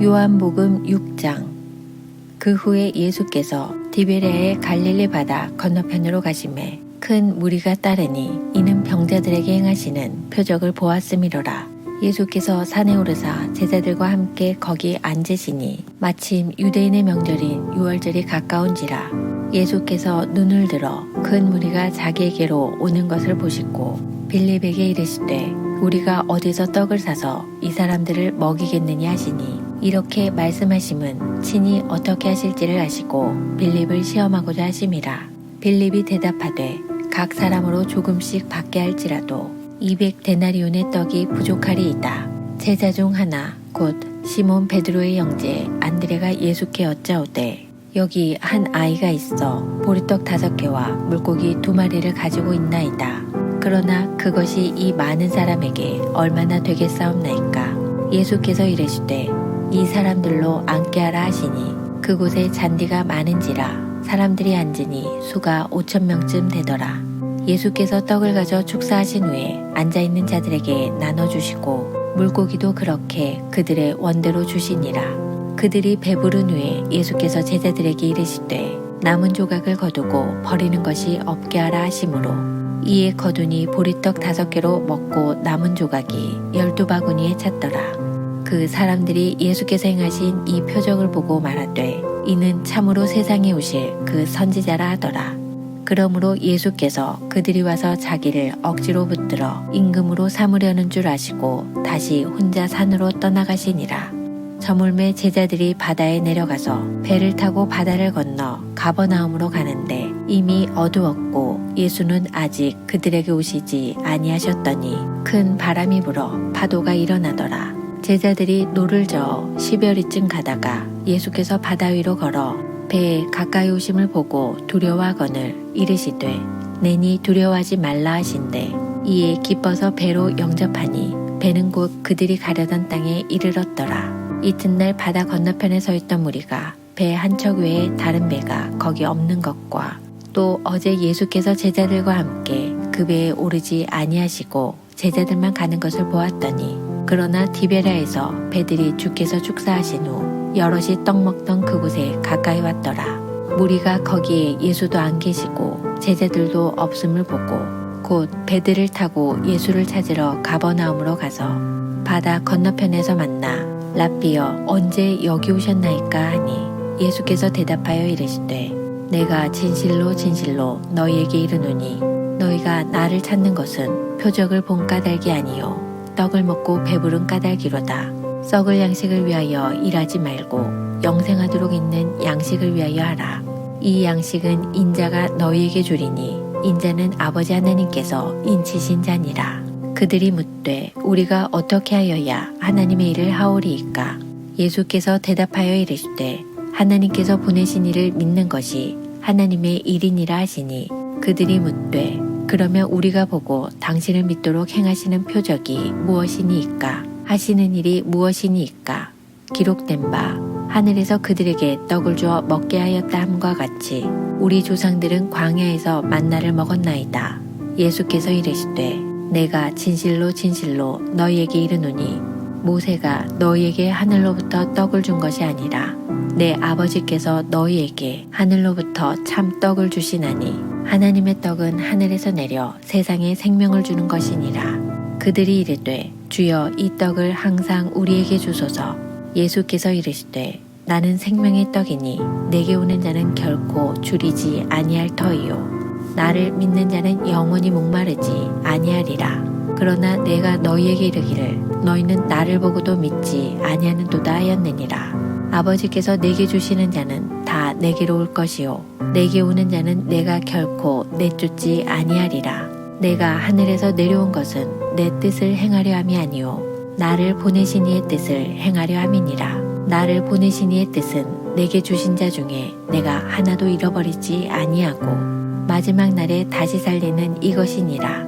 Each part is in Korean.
요한복음 6장. 그 후에 예수께서 디베랴의 갈릴리 바다 건너편으로 가시매 큰 무리가 따르니 이는 병자들에게 행하시는 표적을 보았음이로라. 예수께서 산에 오르사 제자들과 함께 거기 앉으시니 마침 유대인의 명절인 유월절이 가까운지라. 예수께서 눈을 들어 큰 무리가 자기에게로 오는 것을 보시고 빌립에게 이르시되 우리가 어디서 떡을 사서 이 사람들을 먹이겠느냐 하시니 이렇게 말씀하심은 친히 어떻게 하실지를 아시고 빌립을 시험하고자 하심이라. 빌립이 대답하되 각 사람으로 조금씩 받게 할지라도 200데나리온의 떡이 부족하리이다. 제자 중 하나 곧 시몬 베드로의 형제 안드레가 예수께 여짜오되 여기 한 아이가 있어 보리떡 5개와 물고기 2마리를 가지고 있나이다. 그러나 그것이 이 많은 사람에게 얼마나 되겠사옵나이까. 예수께서 이르시되 이 사람들로 앉게 하라 하시니 그곳에 잔디가 많은지라 사람들이 앉으니 수가 5,000명쯤 되더라. 예수께서 떡을 가져 축사하신 후에 앉아있는 자들에게 나눠주시고 물고기도 그렇게 그들의 원대로 주시니라. 그들이 배부른 후에 예수께서 제자들에게 이르시되 남은 조각을 거두고 버리는 것이 없게 하라 하시므로 이에 거두니 보리떡 5개로 먹고 남은 조각이 12바구니에 찼더라. 그 사람들이 예수께서 행하신 이 표적을 보고 말하되 이는 참으로 세상에 오실 그 선지자라 하더라. 그러므로 예수께서 그들이 와서 자기를 억지로 붙들어 임금으로 삼으려는 줄 아시고 다시 혼자 산으로 떠나가시니라. 저물매 제자들이 바다에 내려가서 배를 타고 바다를 건너 가버나움으로 가는데 이미 어두웠고 예수는 아직 그들에게 오시지 아니하셨더니 큰 바람이 불어 파도가 일어나더라. 제자들이 노를 저어 10여리쯤 가다가 예수께서 바다 위로 걸어 배에 가까이 오심을 보고 두려워하거늘 이르시되 내니 두려워하지 말라 하신대 이에 기뻐서 배로 영접하니 배는 곧 그들이 가려던 땅에 이르렀더라. 이튿날 바다 건너편에 서 있던 무리가 배 한 척 외에 다른 배가 거기 없는 것과 또 어제 예수께서 제자들과 함께 그 배에 오르지 아니하시고 제자들만 가는 것을 보았더니 그러나 디베랴에서 배들이 주께서 축사하신 후 여럿이 떡 먹던 그곳에 가까이 왔더라. 무리가 거기에 예수도 안 계시고 제자들도 없음을 보고 곧 배들을 타고 예수를 찾으러 가버나움으로 가서 바다 건너편에서 만나 랍비여 언제 여기 오셨나이까 하니 예수께서 대답하여 이르시되 내가 진실로 진실로 너희에게 이르노니 너희가 나를 찾는 것은 표적을 본 까닭이 아니요 떡을 먹고 배부른 까닭이로다. 썩을 양식을 위하여 일하지 말고 영생하도록 있는 양식을 위하여 하라. 이 양식은 인자가 너희에게 주리니 인자는 아버지 하나님께서 인치신 자니라. 그들이 묻되 우리가 어떻게 하여야 하나님의 일을 하오리이까. 예수께서 대답하여 이르시되 하나님께서 보내신 이를 믿는 것이 하나님의 일이니라 하시니 그들이 묻되 그러면 우리가 보고 당신을 믿도록 행하시는 표적이 무엇이니이까 하시는 일이 무엇이니이까. 기록된 바 하늘에서 그들에게 떡을 주어 먹게 하였다 함과 같이 우리 조상들은 광야에서 만나를 먹었나이다. 예수께서 이르시되 내가 진실로 진실로 너희에게 이르노니 모세가 너희에게 하늘로부터 떡을 준 것이 아니라 내 아버지께서 너희에게 하늘로부터 참 떡을 주시나니 하나님의 떡은 하늘에서 내려 세상에 생명을 주는 것이니라. 그들이 이르되 주여 이 떡을 항상 우리에게 주소서. 예수께서 이르시되 나는 생명의 떡이니 내게 오는 자는 결코 줄이지 아니할 터이요 나를 믿는 자는 영원히 목마르지 아니하리라. 그러나 내가 너희에게 이르기를 너희는 나를 보고도 믿지 아니하는도다 하였느니라. 아버지께서 내게 주시는 자는 다 내게로 올 것이요 내게 오는 자는 내가 결코 내쫓지 아니하리라. 내가 하늘에서 내려온 것은 내 뜻을 행하려 함이 아니요 나를 보내신 이의 뜻을 행하려 함이니라. 나를 보내신 이의 뜻은 내게 주신 자 중에 내가 하나도 잃어버리지 아니하고 마지막 날에 다시 살리는 이것이니라.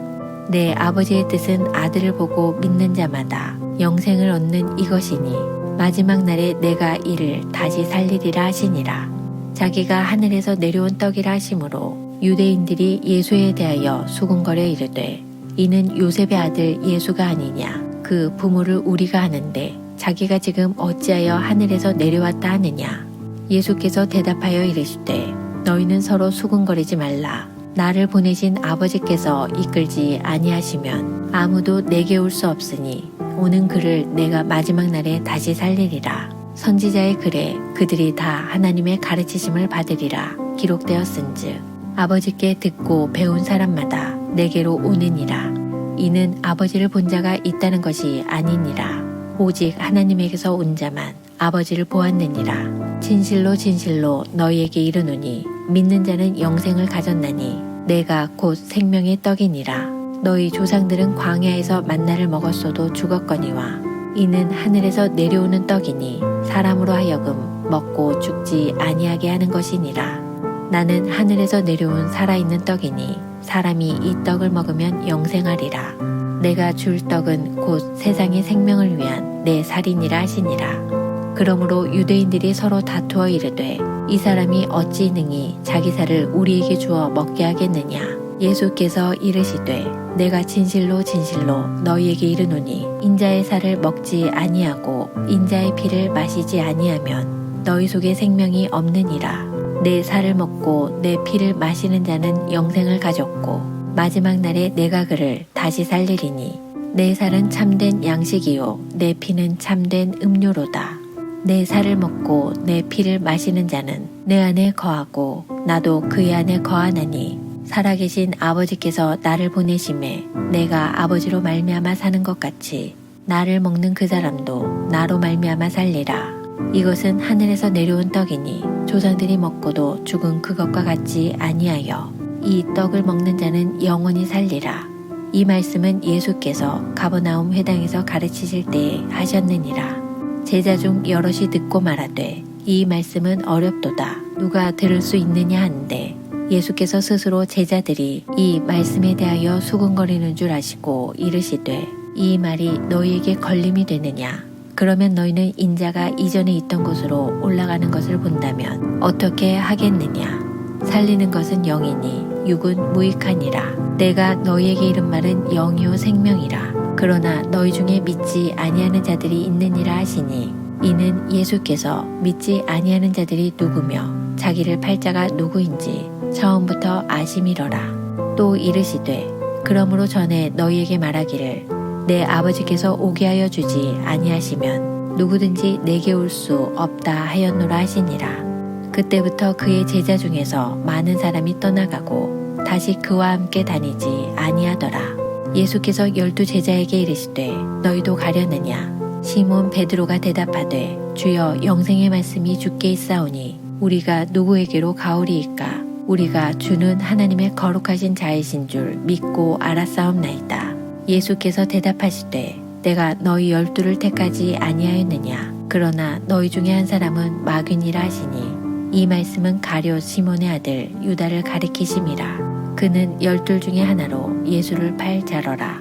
내 아버지의 뜻은 아들을 보고 믿는 자마다 영생을 얻는 이것이니 마지막 날에 내가 이를 다시 살리리라 하시니라. 자기가 하늘에서 내려온 떡이라 하시므로 유대인들이 예수에 대하여 수군거려 이르되 이는 요셉의 아들 예수가 아니냐. 그 부모를 우리가 아는데 자기가 지금 어찌하여 하늘에서 내려왔다 하느냐. 예수께서 대답하여 이르시되 너희는 서로 수군거리지 말라. 나를 보내신 아버지께서 이끌지 아니하시면 아무도 내게 올 수 없으니 오는 그를 내가 마지막 날에 다시 살리리라. 선지자의 글에 그들이 다 하나님의 가르치심을 받으리라 기록되었은즉 아버지께 듣고 배운 사람마다 내게로 오느니라. 이는 아버지를 본 자가 있다는 것이 아니니라. 오직 하나님에게서 온 자만 아버지를 보았느니라. 진실로 진실로 너희에게 이르노니 믿는 자는 영생을 가졌나니 내가 곧 생명의 떡이니라. 너희 조상들은 광야에서 만나를 먹었어도 죽었거니와 이는 하늘에서 내려오는 떡이니 사람으로 하여금 먹고 죽지 아니하게 하는 것이니라. 나는 하늘에서 내려온 살아있는 떡이니 사람이 이 떡을 먹으면 영생하리라. 내가 줄 떡은 곧 세상의 생명을 위한 내 살이니라 하시니라. 그러므로 유대인들이 서로 다투어 이르되 이 사람이 어찌 능히 자기 살을 우리에게 주어 먹게 하겠느냐. 예수께서 이르시되 내가 진실로 진실로 너희에게 이르노니 인자의 살을 먹지 아니하고 인자의 피를 마시지 아니하면 너희 속에 생명이 없느니라. 내 살을 먹고 내 피를 마시는 자는 영생을 가졌고 마지막 날에 내가 그를 다시 살리리니 내 살은 참된 양식이요 내 피는 참된 음료로다. 내 살을 먹고 내 피를 마시는 자는 내 안에 거하고 나도 그의 안에 거하나니 살아계신 아버지께서 나를 보내심에 내가 아버지로 말미암아 사는 것 같이 나를 먹는 그 사람도 나로 말미암아 살리라. 이것은 하늘에서 내려온 떡이니 조상들이 먹고도 죽은 그것과 같지 아니하여 이 떡을 먹는 자는 영원히 살리라. 이 말씀은 예수께서 가버나움 회당에서 가르치실 때에 하셨느니라. 제자 중 여럿이 듣고 말하되 이 말씀은 어렵도다. 누가 들을 수 있느냐 하는데 예수께서 스스로 제자들이 이 말씀에 대하여 수군거리는 줄 아시고 이르시되 이 말이 너희에게 걸림이 되느냐. 그러면 너희는 인자가 이전에 있던 곳으로 올라가는 것을 본다면 어떻게 하겠느냐. 살리는 것은 영이니 육은 무익하니라. 내가 너희에게 이른 말은 영이요 생명이라. 그러나 너희 중에 믿지 아니하는 자들이 있느니라 하시니 이는 예수께서 믿지 아니하는 자들이 누구며 자기를 팔 자가 누구인지 처음부터 아심이러라. 또 이르시되 그러므로 전에 너희에게 말하기를 내 아버지께서 오게 하여 주지 아니하시면 누구든지 내게 올 수 없다 하였노라 하시니라. 그때부터 그의 제자 중에서 많은 사람이 떠나가고 다시 그와 함께 다니지 아니하더라. 예수께서 12 제자에게 이르시되 너희도 가려느냐. 시몬 베드로가 대답하되 주여 영생의 말씀이 주께 있사오니 우리가 누구에게로 가오리이까. 우리가 주는 하나님의 거룩하신 자이신 줄 믿고 알았사옵나이다. 예수께서 대답하시되 내가 너희 12를 택하지 아니하였느냐. 그러나 너희 중에 한 사람은 마귀니라 하시니 이 말씀은 가룟 시몬의 아들 유다를 가리키심이라. 그는 12 중에 하나로 예수를 팔 자러라.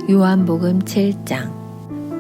요한복음 7장.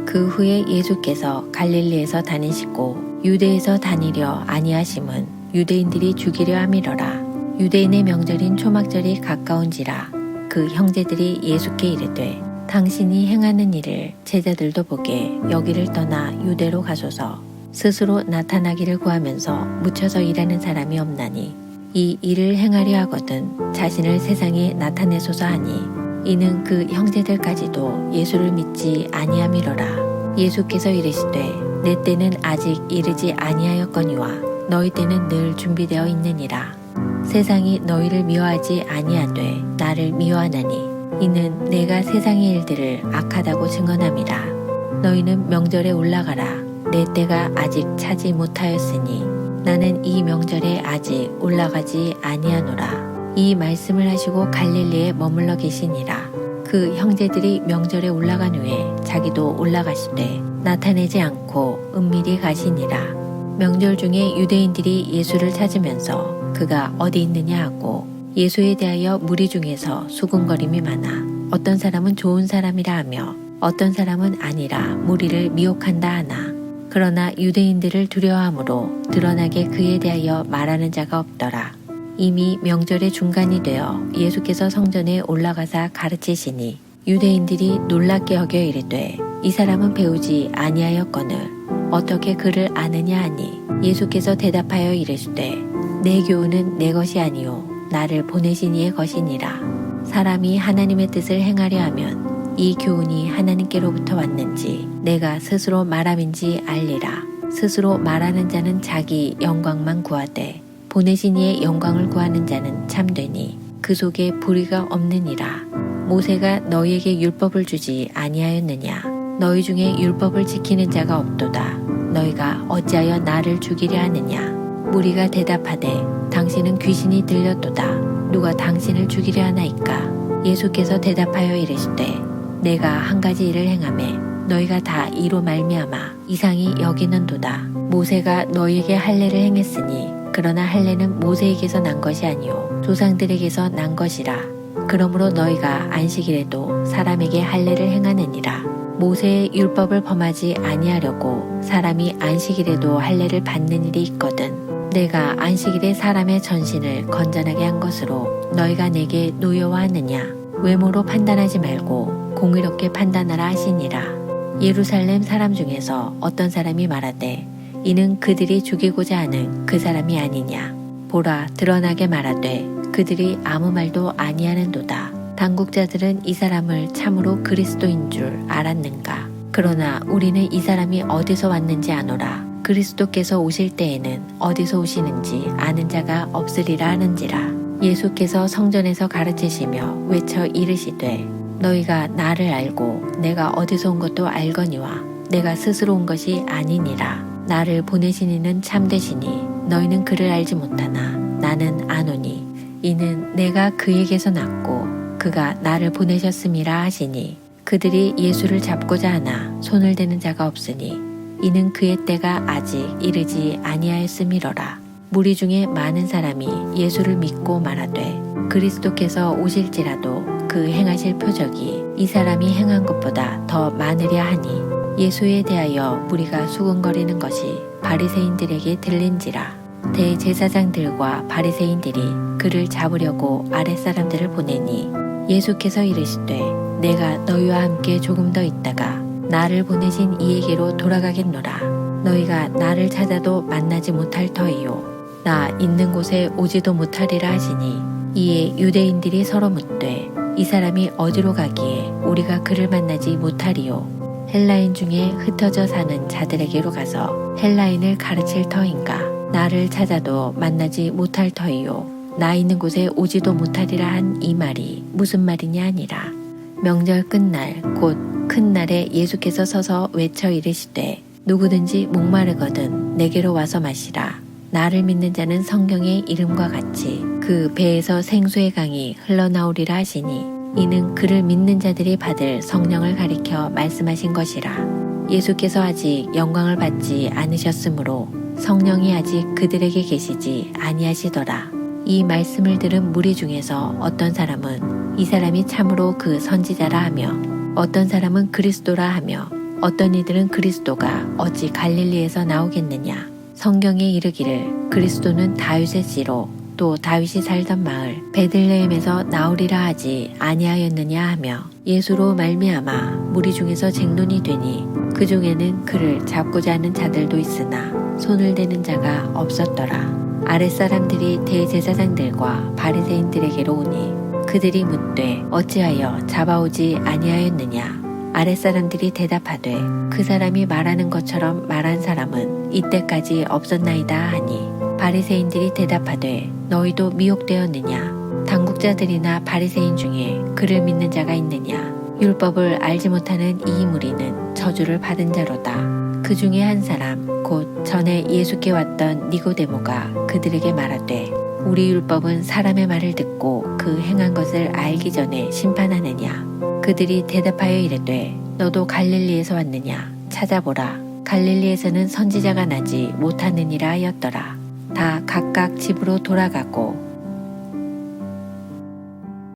그 후에 예수께서 갈릴리에서 다니시고 유대에서 다니려 아니하심은 유대인들이 죽이려 함이러라. 유대인의 명절인 초막절이 가까운지라. 그 형제들이 예수께 이르되 당신이 행하는 일을 제자들도 보게 여기를 떠나 유대로 가소서. 스스로 나타나기를 구하면서 묻혀서 일하는 사람이 없나니 이 일을 행하려 하거든 자신을 세상에 나타내소서 하니 이는 그 형제들까지도 예수를 믿지 아니함이러라. 예수께서 이르시되 내 때는 아직 이르지 아니하였거니와 너희 때는 늘 준비되어 있느니라. 세상이 너희를 미워하지 아니하되 나를 미워하나니 이는 내가 세상의 일들을 악하다고 증언함이라. 너희는 명절에 올라가라. 내 때가 아직 차지 못하였으니 나는 이 명절에 아직 올라가지 아니하노라. 이 말씀을 하시고 갈릴리에 머물러 계시니라. 그 형제들이 명절에 올라간 후에 자기도 올라가시되 나타내지 않고 은밀히 가시니라. 명절 중에 유대인들이 예수를 찾으면서 그가 어디 있느냐 하고 예수에 대하여 무리 중에서 수군거림이 많아 어떤 사람은 좋은 사람이라 하며 어떤 사람은 아니라 무리를 미혹한다 하나. 그러나 유대인들을 두려워함으로 드러나게 그에 대하여 말하는 자가 없더라. 이미 명절의 중간이 되어 예수께서 성전에 올라가사 가르치시니 유대인들이 놀랍게 여겨 이르되 이 사람은 배우지 아니하였거늘 어떻게 그를 아느냐 하니 예수께서 대답하여 이르시되 내 교훈은 내 것이 아니요 나를 보내신 이의 것이니라. 사람이 하나님의 뜻을 행하려 하면 이 교훈이 하나님께로부터 왔는지 내가 스스로 말함인지 알리라. 스스로 말하는 자는 자기 영광만 구하되 보내신 이의 영광을 구하는 자는 참되니 그 속에 불의가 없느니라. 모세가 너희에게 율법을 주지 아니하였느냐? 너희 중에 율법을 지키는 자가 없도다. 너희가 어찌하여 나를 죽이려 하느냐? 무리가 대답하되 당신은 귀신이 들렸도다. 누가 당신을 죽이려 하나이까? 예수께서 대답하여 이르시되 내가 한 가지 일을 행하매 너희가 다 이로 말미암아 이상히 여기는도다. 모세가 너희에게 할례를 행했으니 그러나 할례는 모세에게서 난 것이 아니요 조상들에게서 난 것이라. 그러므로 너희가 안식일에도 사람에게 할례를 행하느니라. 모세의 율법을 범하지 아니하려고 사람이 안식일에도 할례를 받는 일이 있거든. 내가 안식일에 사람의 전신을 건전하게 한 것으로 너희가 내게 노여워하느냐? 외모로 판단하지 말고 공의롭게 판단하라 하시니라. 예루살렘 사람 중에서 어떤 사람이 말하되 이는 그들이 죽이고자 하는 그 사람이 아니냐? 보라 드러나게 말하되 그들이 아무 말도 아니하는도다. 당국자들은 이 사람을 참으로 그리스도인 줄 알았는가? 그러나 우리는 이 사람이 어디서 왔는지 아노라. 그리스도께서 오실 때에는 어디서 오시는지 아는 자가 없으리라 하는지라. 예수께서 성전에서 가르치시며 외쳐 이르시되 너희가 나를 알고 내가 어디서 온 것도 알거니와 내가 스스로 온 것이 아니니라. 나를 보내신 이는 참되시니 너희는 그를 알지 못하나 나는 아노니 이는 내가 그에게서 났고 그가 나를 보내셨음이라 하시니 그들이 예수를 잡고자 하나 손을 대는 자가 없으니 이는 그의 때가 아직 이르지 아니하였음이로라. 무리 중에 많은 사람이 예수를 믿고 말하되 그리스도께서 오실지라도 그 행하실 표적이 이 사람이 행한 것보다 더 많으랴 하니 예수에 대하여 무리가 수군거리는 것이 바리새인들에게 들린지라. 대제사장들과 바리새인들이 그를 잡으려고 아랫사람들을 보내니 예수께서 이르시되 내가 너희와 함께 조금 더 있다가 나를 보내신 이에게로 돌아가겠노라. 너희가 나를 찾아도 만나지 못할 터이요 나 있는 곳에 오지도 못하리라 하시니 이에 유대인들이 서로 묻되 이 사람이 어디로 가기에 우리가 그를 만나지 못하리요? 헬라인 중에 흩어져 사는 자들에게로 가서 헬라인을 가르칠 터인가? 나를 찾아도 만나지 못할 터이요 나 있는 곳에 오지도 못하리라 한 이 말이 무슨 말이냐 하니라. 명절 끝날 곧 큰 날에 예수께서 서서 외쳐 이르시되 누구든지 목마르거든 내게로 와서 마시라. 나를 믿는 자는 성경의 이름과 같이 그 배에서 생수의 강이 흘러나오리라 하시니 이는 그를 믿는 자들이 받을 성령을 가리켜 말씀하신 것이라. 예수께서 아직 영광을 받지 않으셨으므로 성령이 아직 그들에게 계시지 아니하시더라. 이 말씀을 들은 무리 중에서 어떤 사람은 이 사람이 참으로 그 선지자라 하며 어떤 사람은 그리스도라 하며 어떤 이들은 그리스도가 어찌 갈릴리에서 나오겠느냐. 성경에 이르기를 그리스도는 다윗의 씨로 또 다윗이 살던 마을 베들레헴에서 나오리라 하지 아니하였느냐 하며 예수로 말미암아 무리 중에서 쟁론이 되니 그 중에는 그를 잡고자 하는 자들도 있으나 손을 대는 자가 없었더라. 아랫사람들이 대제사장들과 바리새인들에게로 오니 그들이 묻되 어찌하여 잡아오지 아니하였느냐. 아랫사람들이 대답하되 그 사람이 말하는 것처럼 말한 사람은 이때까지 없었나이다 하니 바리새인들이 대답하되 너희도 미혹되었느냐. 당국자들이나 바리새인 중에 그를 믿는 자가 있느냐. 율법을 알지 못하는 이 무리는 저주를 받은 자로다. 그 중에 한 사람 곧 전에 예수께 왔던 니고데모가 그들에게 말하되 우리 율법은 사람의 말을 듣고 그 행한 것을 알기 전에 심판하느냐. 그들이 대답하여 이르되 너도 갈릴리에서 왔느냐. 찾아보라. 갈릴리에서는 선지자가 나지 못하느니라 하였더라. 다 각각 집으로 돌아가고